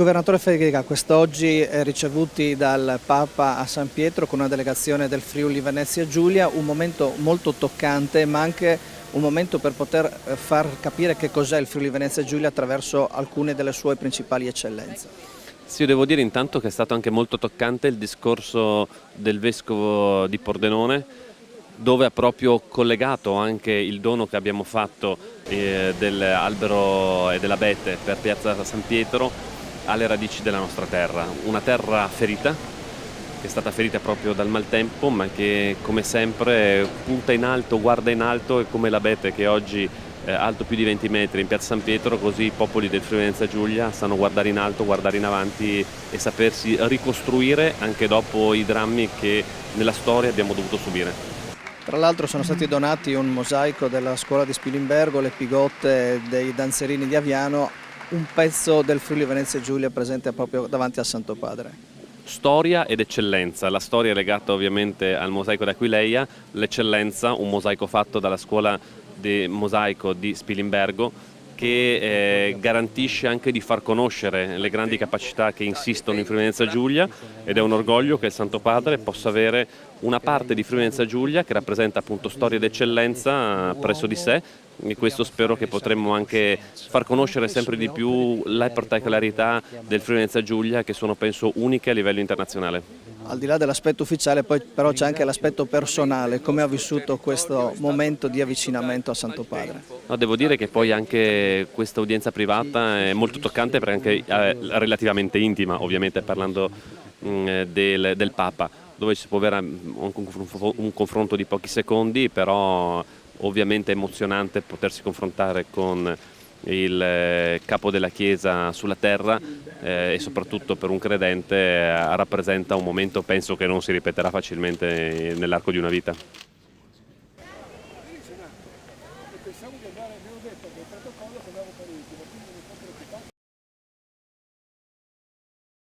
Governatore Federica, quest'oggi ricevuti dal Papa a San Pietro con una delegazione del Friuli Venezia Giulia, un momento molto toccante ma anche un momento per poter far capire che cos'è il Friuli Venezia Giulia attraverso alcune delle sue principali eccellenze. Sì, io devo dire intanto che è stato anche molto toccante il discorso del Vescovo di Pordenone, dove ha proprio collegato anche il dono che abbiamo fatto dell'albero e dell'abete per Piazza San Pietro alle radici della nostra terra. Una terra ferita, che è stata ferita proprio dal maltempo, ma che come sempre punta in alto, guarda in alto, e come l'abete che oggi è alto più di 20 metri in Piazza San Pietro, così i popoli del Friuli Venezia Giulia sanno guardare in alto, guardare in avanti e sapersi ricostruire anche dopo i drammi che nella storia abbiamo dovuto subire. Tra l'altro sono stati donati un mosaico della scuola di Spilimbergo, le pigotte dei danzerini di Aviano, un pezzo del Friuli Venezia Giulia presente proprio davanti al Santo Padre. Storia ed eccellenza. La storia è legata ovviamente al mosaico d'Aquileia, l'eccellenza, un mosaico fatto dalla scuola di mosaico di Spilimbergo, che garantisce anche di far conoscere le grandi capacità che insistono in Friuli Venezia Giulia, ed è un orgoglio che il Santo Padre possa avere una parte di Friuli Venezia Giulia che rappresenta appunto storia ed eccellenza presso di sé, e questo spero che potremmo anche far conoscere sempre di più le particolarità del Friuli Venezia Giulia, che sono penso uniche a livello internazionale. Al di là dell'aspetto ufficiale, poi però c'è anche l'aspetto personale, come ha vissuto questo momento di avvicinamento a Santo Padre. No, devo dire che poi anche questa udienza privata è molto toccante perché anche relativamente intima, ovviamente parlando del Papa, dove si può avere un confronto di pochi secondi, però ovviamente è emozionante potersi confrontare con il capo della Chiesa sulla terra, e soprattutto per un credente rappresenta un momento, penso, che non si ripeterà facilmente nell'arco di una vita. Pensavo di andare, abbiamo detto che il protocollo